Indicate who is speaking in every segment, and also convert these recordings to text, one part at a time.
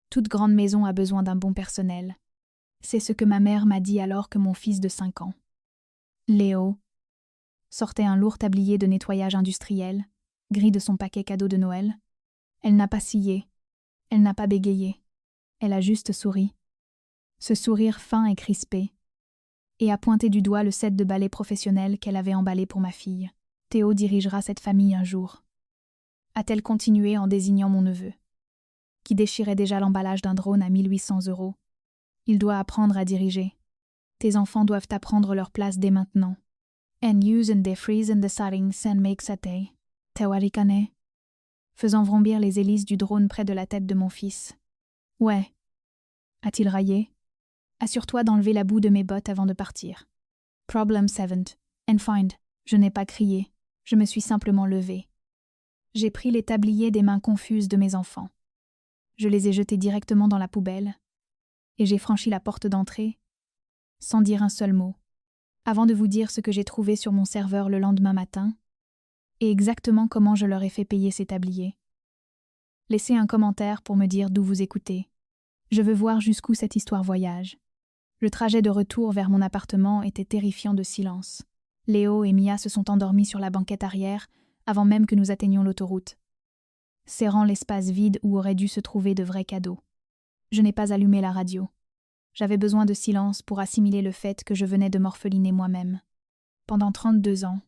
Speaker 1: Toute grande maison a besoin d'un bon personnel. C'est ce que ma mère m'a dit alors que mon fils de 5 ans, Léo, sortait un lourd tablier de nettoyage industriel, gris de son paquet cadeau de Noël. Elle n'a pas scié, elle n'a pas bégayé, elle a juste souri. Ce sourire fin et crispé, et a pointé du doigt le set de ballet professionnel qu'elle avait emballé pour ma fille. Théo dirigera cette famille un jour. A-t-elle continué en désignant mon neveu, qui déchirait déjà l'emballage d'un drone à 1800 €. Il doit apprendre à diriger. Tes enfants doivent apprendre leur place dès maintenant. And use and freeze and the settings and make satay. Tewarikane. Faisant vrombir les hélices du drone près de la tête de mon fils. Ouais. A-t-il raillé? Assure-toi d'enlever la boue de mes bottes avant de partir. Problem 7. And find. Je n'ai pas crié. Je me suis simplement levée. J'ai pris les tabliers des mains confuses de mes enfants. Je les ai jetés directement dans la poubelle. Et j'ai franchi la porte d'entrée, sans dire un seul mot, avant de vous dire ce que j'ai trouvé sur mon serveur le lendemain matin, et exactement comment je leur ai fait payer ces tabliers. Laissez un commentaire pour me dire d'où vous écoutez. Je veux voir jusqu'où cette histoire voyage. Le trajet de retour vers mon appartement était terrifiant de silence. Léo et Mia se sont endormis sur la banquette arrière avant même que nous atteignions l'autoroute, serrant l'espace vide où auraient dû se trouver de vrais cadeaux. Je n'ai pas allumé la radio. J'avais besoin de silence pour assimiler le fait que je venais de m'orpheliner moi-même. Pendant 32 ans,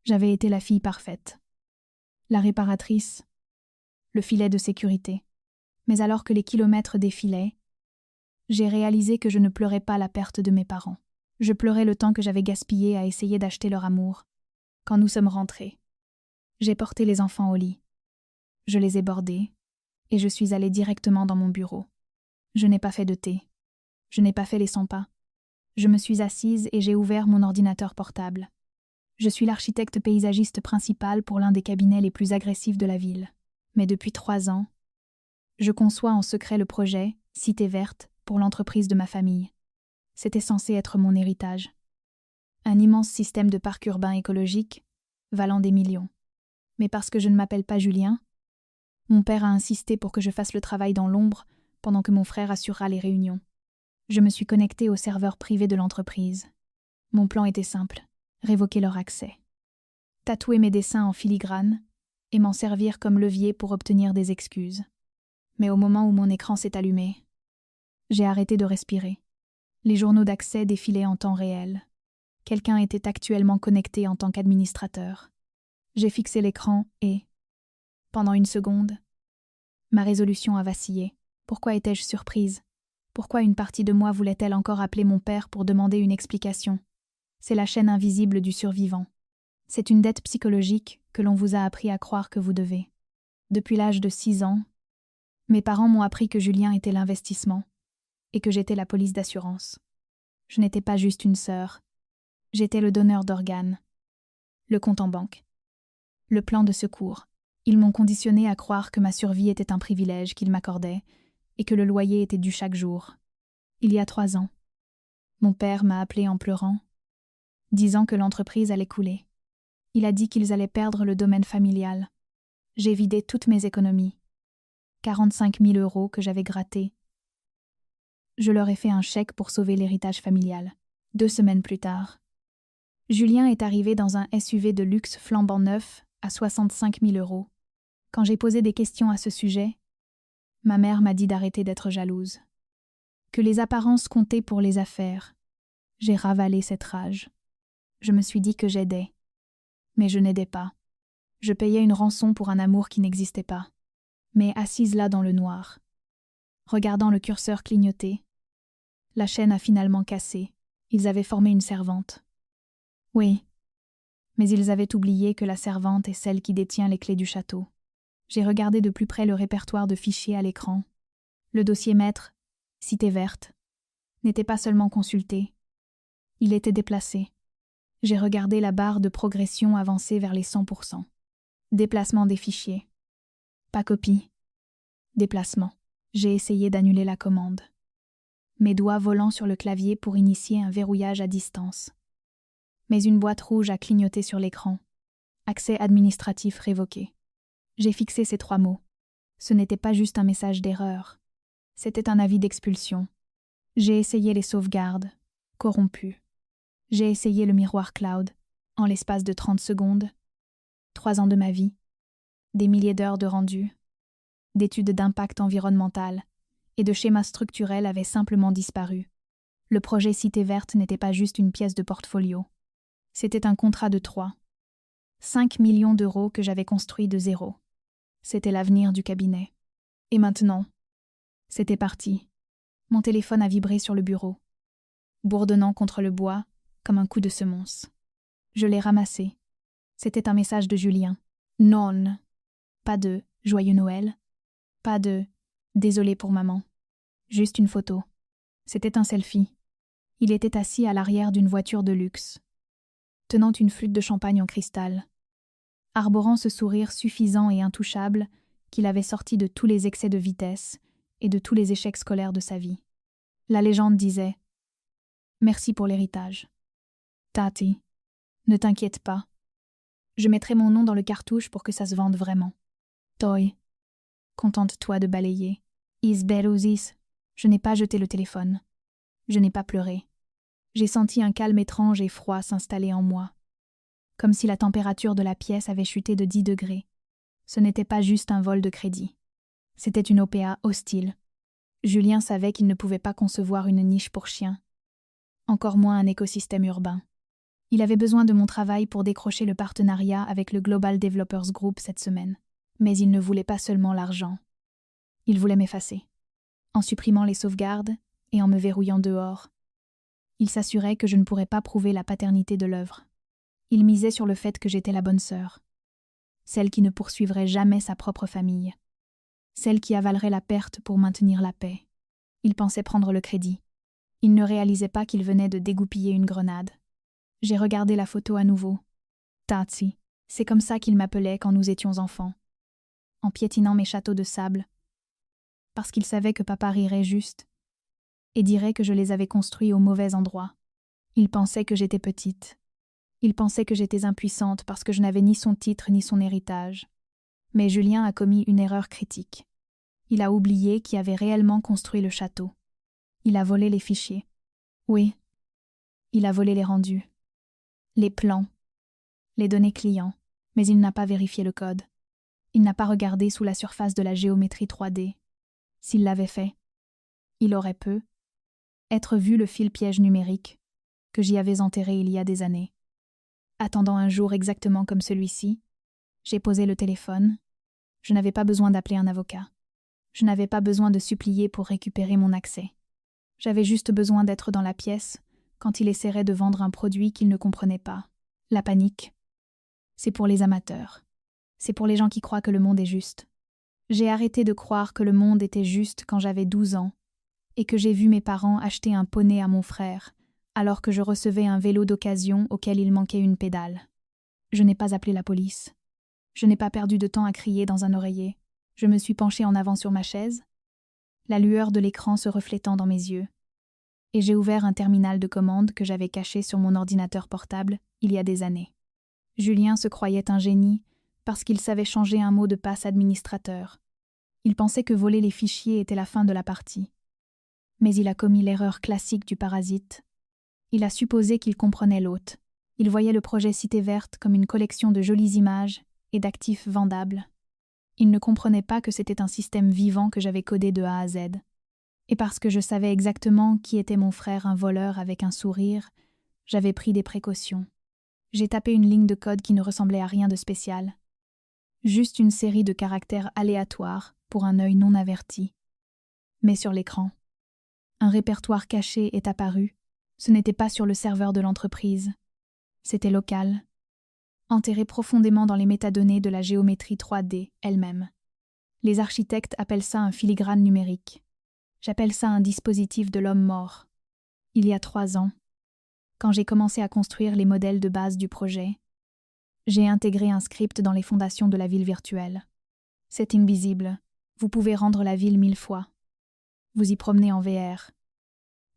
Speaker 1: j'avais été la fille parfaite, la réparatrice, le filet de sécurité. Mais alors que les kilomètres défilaient, j'ai réalisé que je ne pleurais pas la perte de mes parents. Je pleurais le temps que j'avais gaspillé à essayer d'acheter leur amour. Quand nous sommes rentrés, j'ai porté les enfants au lit. Je les ai bordés, et je suis allée directement dans mon bureau. Je n'ai pas fait de thé. Je n'ai pas fait les 100 pas. Je me suis assise et j'ai ouvert mon ordinateur portable. Je suis l'architecte paysagiste principal pour l'un des cabinets les plus agressifs de la ville. Mais depuis 3 ans, je conçois en secret le projet Cité verte pour l'entreprise de ma famille. C'était censé être mon héritage. Un immense système de parcs urbains écologiques, valant des millions. Mais parce que je ne m'appelle pas Julien, mon père a insisté pour que je fasse le travail dans l'ombre pendant que mon frère assurera les réunions. Je me suis connectée au serveur privé de l'entreprise. Mon plan était simple, révoquer leur accès. Tatouer mes dessins en filigrane et m'en servir comme levier pour obtenir des excuses. Mais au moment où mon écran s'est allumé, j'ai arrêté de respirer. Les journaux d'accès défilaient en temps réel. Quelqu'un était actuellement connecté en tant qu'administrateur. J'ai fixé l'écran et, pendant 1 seconde, ma résolution a vacillé. Pourquoi étais-je surprise? Pourquoi une partie de moi voulait-elle encore appeler mon père pour demander une explication? C'est la chaîne invisible du survivant. C'est une dette psychologique que l'on vous a appris à croire que vous devez. Depuis l'âge de 6 ans, mes parents m'ont appris que Julien était l'investissement et que j'étais la police d'assurance. Je n'étais pas juste une sœur. J'étais le donneur d'organes, le compte en banque, le plan de secours. Ils m'ont conditionné à croire que ma survie était un privilège qu'ils m'accordaient et que le loyer était dû chaque jour. Il y a 3 ans, mon père m'a appelé en pleurant, disant que l'entreprise allait couler. Il a dit qu'ils allaient perdre le domaine familial. J'ai vidé toutes mes économies, 45 000 € que j'avais grattés. Je leur ai fait un chèque pour sauver l'héritage familial. 2 semaines plus tard, Julien est arrivé dans un SUV de luxe flambant neuf à 65 000 €. Quand j'ai posé des questions à ce sujet, ma mère m'a dit d'arrêter d'être jalouse. Que les apparences comptaient pour les affaires. J'ai ravalé cette rage. Je me suis dit que j'aidais. Mais je n'aidais pas. Je payais une rançon pour un amour qui n'existait pas. Mais assise là dans le noir, regardant le curseur clignoter, la chaîne a finalement cassé. Ils avaient formé une servante. Oui, mais ils avaient oublié que la servante est celle qui détient les clés du château. J'ai regardé de plus près le répertoire de fichiers à l'écran. Le dossier maître, Cité verte, n'était pas seulement consulté. Il était déplacé. J'ai regardé la barre de progression avancer vers les 100%. Déplacement des fichiers. Pas copie. Déplacement. J'ai essayé d'annuler la commande. Mes doigts volant sur le clavier pour initier un verrouillage à distance. Mais une boîte rouge a clignoté sur l'écran. Accès administratif révoqué. J'ai fixé ces 3 mots. Ce n'était pas juste un message d'erreur. C'était un avis d'expulsion. J'ai essayé les sauvegardes, corrompues. J'ai essayé le miroir cloud, en l'espace de 30 secondes. 3 ans de ma vie, des milliers d'heures de rendu, d'études d'impact environnemental et de schémas structurels avaient simplement disparu. Le projet Cité Verte n'était pas juste une pièce de portfolio. C'était un contrat de 5 millions d'euros que j'avais construit de zéro. C'était l'avenir du cabinet. Et maintenant, c'était parti. Mon téléphone a vibré sur le bureau, bourdonnant contre le bois comme un coup de semonce. Je l'ai ramassé. C'était un message de Julien. Non. Pas de « Joyeux Noël ». Pas de « Désolé pour maman ». Juste une photo. C'était un selfie. Il était assis à l'arrière d'une voiture de luxe, tenant une flûte de champagne en cristal, arborant ce sourire suffisant et intouchable qu'il avait sorti de tous les excès de vitesse et de tous les échecs scolaires de sa vie. La légende disait « Merci pour l'héritage. Tati, ne t'inquiète pas. Je mettrai mon nom dans le cartouche pour que ça se vende vraiment. Toi, contente-toi de balayer. Isberousis, je n'ai pas jeté le téléphone. Je n'ai pas pleuré. J'ai senti un calme étrange et froid s'installer en moi. Comme si la température de la pièce avait chuté de 10 degrés. Ce n'était pas juste un vol de crédit. C'était une OPA hostile. Julien savait qu'il ne pouvait pas concevoir une niche pour chiens. Encore moins un écosystème urbain. Il avait besoin de mon travail pour décrocher le partenariat avec le Global Developers Group cette semaine. Mais il ne voulait pas seulement l'argent. Il voulait m'effacer. En supprimant les sauvegardes et en me verrouillant dehors. Il s'assurait que je ne pourrais pas prouver la paternité de l'œuvre. Il misait sur le fait que j'étais la bonne sœur. Celle qui ne poursuivrait jamais sa propre famille. Celle qui avalerait la perte pour maintenir la paix. Il pensait prendre le crédit. Il ne réalisait pas qu'il venait de dégoupiller une grenade. J'ai regardé la photo à nouveau. Tati, c'est comme ça qu'il m'appelait quand nous étions enfants. En piétinant mes châteaux de sable. Parce qu'il savait que papa rirait juste. Et dirait que je les avais construits au mauvais endroit. Il pensait que j'étais petite. Il pensait que j'étais impuissante parce que je n'avais ni son titre ni son héritage. Mais Julien a commis une erreur critique. Il a oublié qui avait réellement construit le château. Il a volé les fichiers. Oui, il a volé les rendus. Les plans. Les données clients. Mais il n'a pas vérifié le code. Il n'a pas regardé sous la surface de la géométrie 3D. S'il l'avait fait, il aurait être vu le fil piège numérique que j'y avais enterré il y a des années. Attendant un jour exactement comme celui-ci, j'ai posé le téléphone. Je n'avais pas besoin d'appeler un avocat. Je n'avais pas besoin de supplier pour récupérer mon accès. J'avais juste besoin d'être dans la pièce quand il essaierait de vendre un produit qu'il ne comprenait pas. La panique. C'est pour les amateurs. C'est pour les gens qui croient que le monde est juste. J'ai arrêté de croire que le monde était juste quand j'avais 12 ans et que j'ai vu mes parents acheter un poney à mon frère alors que je recevais un vélo d'occasion auquel il manquait une pédale. Je n'ai pas appelé la police. Je n'ai pas perdu de temps à crier dans un oreiller. Je me suis penchée en avant sur ma chaise, la lueur de l'écran se reflétant dans mes yeux. Et j'ai ouvert un terminal de commande que j'avais caché sur mon ordinateur portable il y a des années. Julien se croyait un génie parce qu'il savait changer un mot de passe administrateur. Il pensait que voler les fichiers était la fin de la partie. Mais il a commis l'erreur classique du parasite. Il a supposé qu'il comprenait l'hôte. Il voyait le projet Cité Verte comme une collection de jolies images et d'actifs vendables. Il ne comprenait pas que c'était un système vivant que j'avais codé de A à Z. Et parce que je savais exactement qui était mon frère, un voleur avec un sourire, j'avais pris des précautions. J'ai tapé une ligne de code qui ne ressemblait à rien de spécial. Juste une série de caractères aléatoires pour un œil non averti. Mais sur l'écran, un répertoire caché est apparu. Ce n'était pas sur le serveur de l'entreprise. C'était local, enterré profondément dans les métadonnées de la géométrie 3D elle-même. Les architectes appellent ça un filigrane numérique. J'appelle ça un dispositif de l'homme mort. Il y a 3 ans, quand j'ai commencé à construire les modèles de base du projet, j'ai intégré un script dans les fondations de la ville virtuelle. C'est invisible. Vous pouvez rendre la ville 1000 fois. Vous y promenez en VR.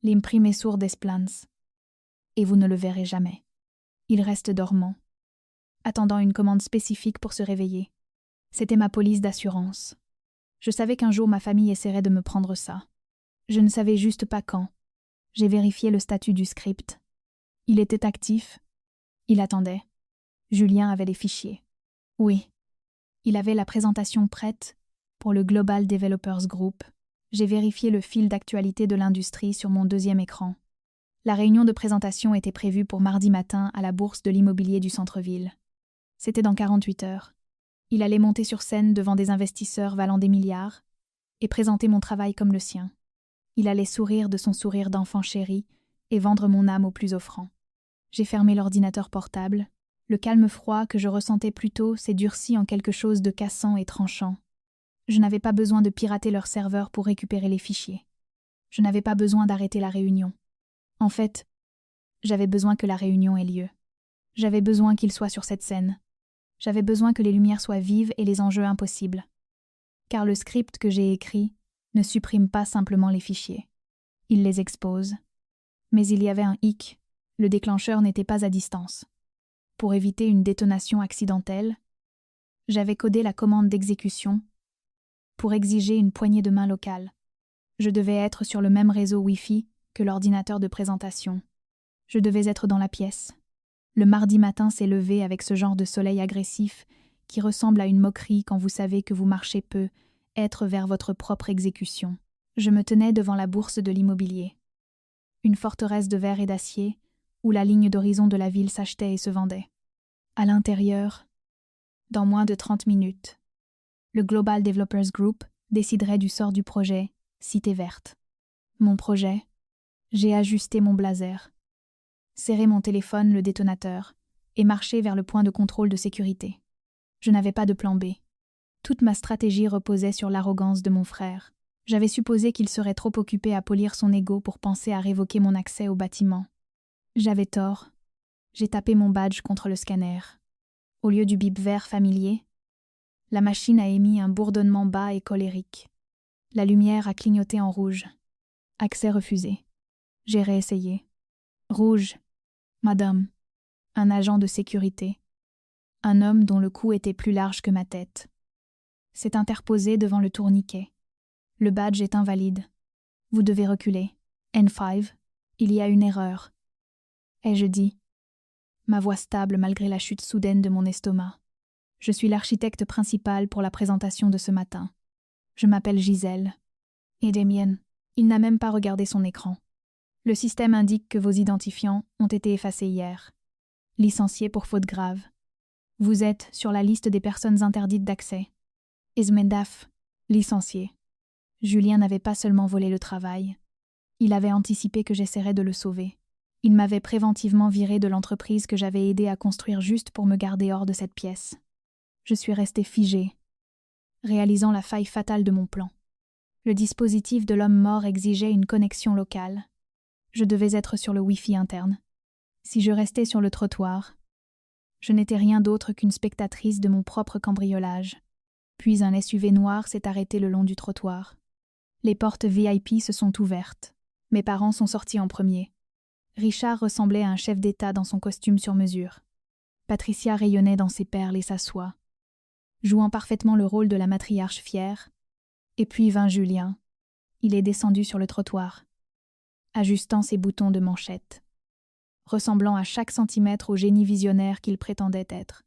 Speaker 1: L'imprimessur des plans. Et vous ne le verrez jamais. Il reste dormant, attendant une commande spécifique pour se réveiller. C'était ma police d'assurance. Je savais qu'un jour ma famille essaierait de me prendre ça. Je ne savais juste pas quand. J'ai vérifié le statut du script. Il était actif. Il attendait. Julien avait les fichiers. Oui. Il avait la présentation prête pour le Global Developers Group. J'ai vérifié le fil d'actualité de l'industrie sur mon deuxième écran. La réunion de présentation était prévue pour mardi matin à la bourse de l'immobilier du centre-ville. C'était dans 48 heures. Il allait monter sur scène devant des investisseurs valant des milliards et présenter mon travail comme le sien. Il allait sourire de son sourire d'enfant chéri et vendre mon âme au plus offrant. J'ai fermé l'ordinateur portable. Le calme froid que je ressentais plus tôt s'est durci en quelque chose de cassant et tranchant. Je n'avais pas besoin de pirater leur serveur pour récupérer les fichiers. Je n'avais pas besoin d'arrêter la réunion. En fait, j'avais besoin que la réunion ait lieu. J'avais besoin qu'il soit sur cette scène. J'avais besoin que les lumières soient vives et les enjeux impossibles. Car le script que j'ai écrit ne supprime pas simplement les fichiers. Il les expose. Mais il y avait un hic. Le déclencheur n'était pas à distance. Pour éviter une détonation accidentelle, j'avais codé la commande d'exécution pour exiger une poignée de main locale. Je devais être sur le même réseau Wi-Fi que l'ordinateur de présentation. Je devais être dans la pièce. Le mardi matin s'est levé avec ce genre de soleil agressif qui ressemble à une moquerie quand vous savez que vous marchez peu, être vers votre propre exécution. Je me tenais devant la bourse de l'immobilier. Une forteresse de verre et d'acier où la ligne d'horizon de la ville s'achetait et se vendait. À l'intérieur, dans moins de 30 minutes, le Global Developers Group déciderait du sort du projet Cité Verte. Mon projet, j'ai ajusté mon blazer, serré mon téléphone, le détonateur, et marché vers le point de contrôle de sécurité. Je n'avais pas de plan B. Toute ma stratégie reposait sur l'arrogance de mon frère. J'avais supposé qu'il serait trop occupé à polir son ego pour penser à révoquer mon accès au bâtiment. J'avais tort. J'ai tapé mon badge contre le scanner. Au lieu du bip vert familier, la machine a émis un bourdonnement bas et colérique. La lumière a clignoté en rouge. Accès refusé. J'ai réessayé. Rouge. Madame. Un agent de sécurité. Un homme dont le cou était plus large que ma tête. S'est interposé devant le tourniquet. Le badge est invalide. Vous devez reculer. N5. Il y a une erreur. Ai-je dit. Ma voix stable malgré la chute soudaine de mon estomac. Je suis l'architecte principal pour la présentation de ce matin. Je m'appelle Gisèle. Et Damien, il n'a même pas regardé son écran. Le système indique que vos identifiants ont été effacés hier. Licencié pour faute grave. Vous êtes sur la liste des personnes interdites d'accès. Ismendaf, licencié. Julien n'avait pas seulement volé le travail. Il avait anticipé que j'essaierais de le sauver. Il m'avait préventivement viré de l'entreprise que j'avais aidé à construire juste pour me garder hors de cette pièce. Je suis restée figée, réalisant la faille fatale de mon plan. Le dispositif de l'homme mort exigeait une connexion locale. Je devais être sur le Wi-Fi interne. Si je restais sur le trottoir, je n'étais rien d'autre qu'une spectatrice de mon propre cambriolage. Puis un SUV noir s'est arrêté le long du trottoir. Les portes VIP se sont ouvertes. Mes parents sont sortis en premier. Richard ressemblait à un chef d'État dans son costume sur mesure. Patricia rayonnait dans ses perles et sa soie, jouant parfaitement le rôle de la matriarche fière. Et puis vint Julien. Il est descendu sur le trottoir, ajustant ses boutons de manchette, ressemblant à chaque centimètre au génie visionnaire qu'il prétendait être.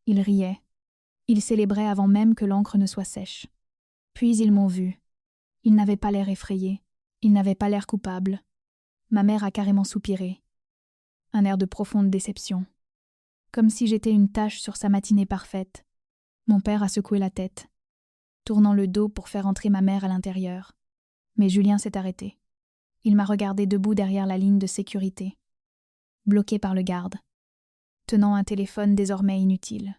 Speaker 1: Il riait. Il célébrait avant même que l'encre ne soit sèche. Puis ils m'ont vu. Il n'avait pas l'air effrayé. Il n'avait pas l'air coupable. Ma mère a carrément soupiré. Un air de profonde déception. Comme si j'étais une tache sur sa matinée parfaite. Mon père a secoué la tête, tournant le dos pour faire entrer ma mère à l'intérieur. Mais Julien s'est arrêté. Il m'a regardé debout derrière la ligne de sécurité, bloqué par le garde, tenant un téléphone désormais inutile.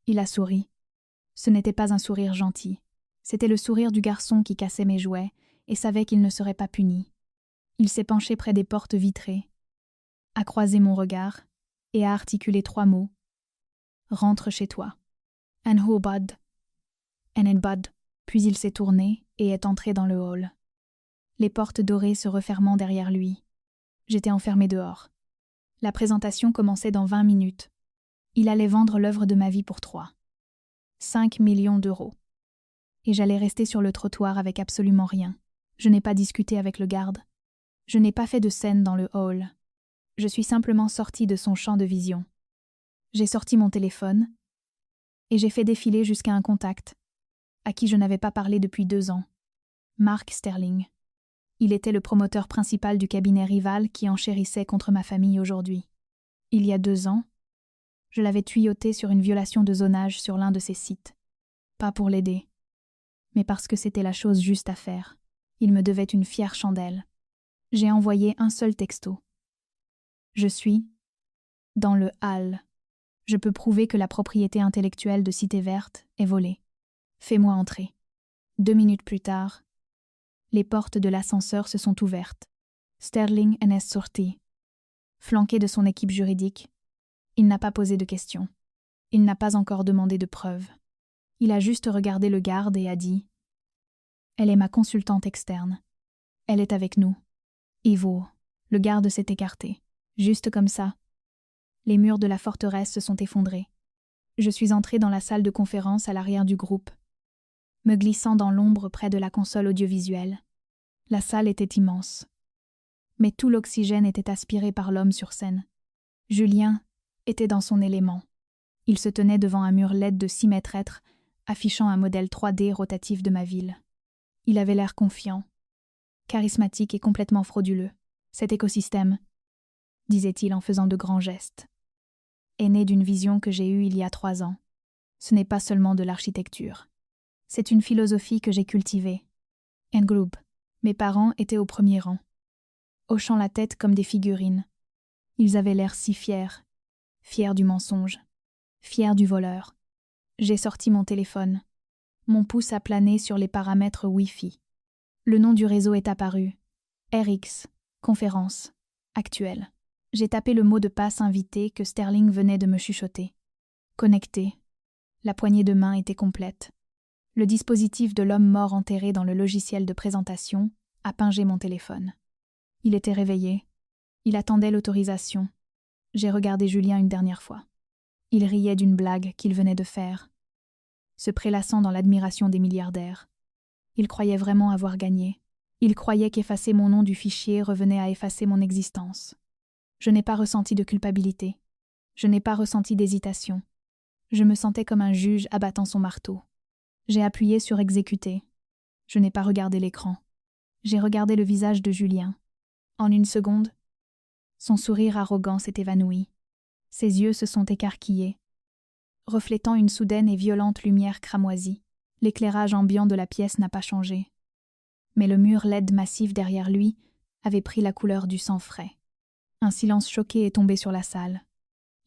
Speaker 1: Il a souri. Ce n'était pas un sourire gentil. C'était le sourire du garçon qui cassait mes jouets et savait qu'il ne serait pas puni. Il s'est penché près des portes vitrées, a croisé mon regard et a articulé 3 mots. « Rentre chez toi. » « En hobad. En bad. » Puis il s'est tourné et est entré dans le hall. Les portes dorées se refermant derrière lui. J'étais enfermée dehors. La présentation commençait dans 20 minutes. Il allait vendre l'œuvre de ma vie pour 5 millions d'euros. Et j'allais rester sur le trottoir avec absolument rien. Je n'ai pas discuté avec le garde. Je n'ai pas fait de scène dans le hall. Je suis simplement sortie de son champ de vision. J'ai sorti mon téléphone et j'ai fait défiler jusqu'à un contact, à qui je n'avais pas parlé depuis 2 ans. Mark Sterling. Il était le promoteur principal du cabinet rival qui enchérissait contre ma famille aujourd'hui. Il y a 2 ans, je l'avais tuyauté sur une violation de zonage sur l'un de ses sites. Pas pour l'aider, mais parce que c'était la chose juste à faire. Il me devait une fière chandelle. J'ai envoyé un seul texto. Je suis dans le hall. Je peux prouver que la propriété intellectuelle de Cité Verte est volée. Fais-moi entrer. 2 minutes plus tard, les portes de l'ascenseur se sont ouvertes. Sterling en est sorti. Flanqué de son équipe juridique, il n'a pas posé de questions. Il n'a pas encore demandé de preuves. Il a juste regardé le garde et a dit « Elle est ma consultante externe. Elle est avec nous. » Ivo, le garde s'est écarté. Juste comme ça. Les murs de la forteresse se sont effondrés. Je suis entrée dans la salle de conférence à l'arrière du groupe, me glissant dans l'ombre près de la console audiovisuelle. La salle était immense. Mais tout l'oxygène était aspiré par l'homme sur scène. Julien était dans son élément. Il se tenait devant un mur LED de 6 mètres, affichant un modèle 3D rotatif de ma ville. Il avait l'air confiant, charismatique et complètement frauduleux. Cet écosystème, disait-il en faisant de grands gestes, est né d'une vision que j'ai eue il y a 3 ans. Ce n'est pas seulement de l'architecture. C'est une philosophie que j'ai cultivée. Un groupe. Mes parents étaient au premier rang, hochant la tête comme des figurines. Ils avaient l'air si fiers du mensonge, fiers du voleur. J'ai sorti mon téléphone. Mon pouce a plané sur les paramètres Wi-Fi. Le nom du réseau est apparu. RX, conférence, actuelle. J'ai tapé le mot de passe invité que Sterling venait de me chuchoter. Connecté. La poignée de main était complète. Le dispositif de l'homme mort enterré dans le logiciel de présentation a pingé mon téléphone. Il était réveillé. Il attendait l'autorisation. J'ai regardé Julien une dernière fois. Il riait d'une blague qu'il venait de faire, se prélassant dans l'admiration des milliardaires. Il croyait vraiment avoir gagné. Il croyait qu'effacer mon nom du fichier revenait à effacer mon existence. Je n'ai pas ressenti de culpabilité. Je n'ai pas ressenti d'hésitation. Je me sentais comme un juge abattant son marteau. J'ai appuyé sur exécuter. Je n'ai pas regardé l'écran. J'ai regardé le visage de Julien. En une seconde, son sourire arrogant s'est évanoui. Ses yeux se sont écarquillés, reflétant une soudaine et violente lumière cramoisie. L'éclairage ambiant de la pièce n'a pas changé. Mais le mur LED massif derrière lui avait pris la couleur du sang frais. Un silence choqué est tombé sur la salle.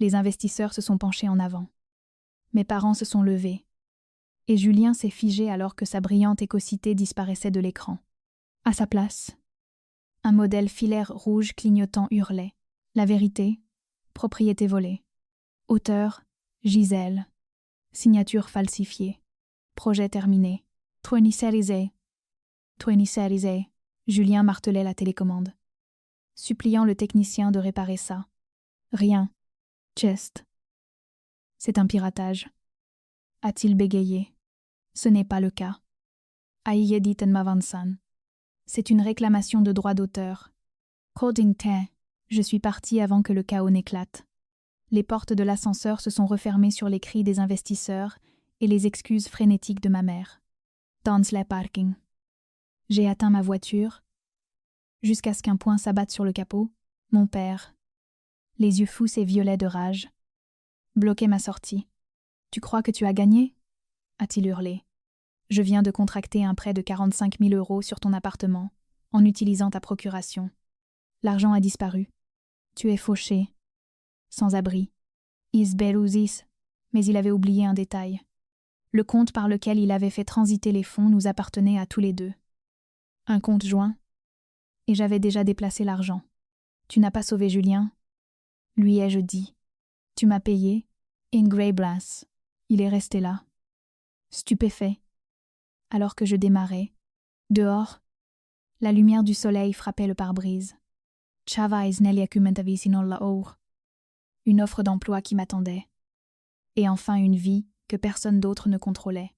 Speaker 1: Les investisseurs se sont penchés en avant. Mes parents se sont levés. Et Julien s'est figé alors que sa brillante écocité disparaissait de l'écran. À sa place, un modèle filaire rouge clignotant hurlait. La vérité, propriété volée. Auteur, Gisèle. Signature falsifiée. Projet terminé. 20 Series A. Julien martelait la télécommande, suppliant le technicien de réparer ça. Rien. Chest. C'est un piratage. A-t-il bégayé? Ce n'est pas le cas. Aïediten Mavansan. C'est une réclamation de droit d'auteur. Coding Tin. Je suis partie avant que le chaos n'éclate. Les portes de l'ascenseur se sont refermées sur les cris des investisseurs et les excuses frénétiques de ma mère. Dansley Parking. J'ai atteint ma voiture, jusqu'à ce qu'un poing s'abatte sur le capot. Mon père, les yeux fous et violets de rage, bloquait ma sortie. « Tu crois que tu as gagné ?» a-t-il hurlé. « Je viens de contracter un prêt de 45 000 € sur ton appartement, en utilisant ta procuration. L'argent a disparu. Tu es fauché, sans abri. Is Beruzis. » Mais il avait oublié un détail. Le compte par lequel il avait fait transiter les fonds nous appartenait à tous les deux. Un compte joint, et j'avais déjà déplacé l'argent. Tu n'as pas sauvé Julien, lui ai-je dit. Tu m'as payé, in Grey Blass. Il est resté là, stupéfait. Alors que je démarrais, dehors, la lumière du soleil frappait le pare-brise. Une offre d'emploi qui m'attendait. Et enfin une vie que personne d'autre ne contrôlait.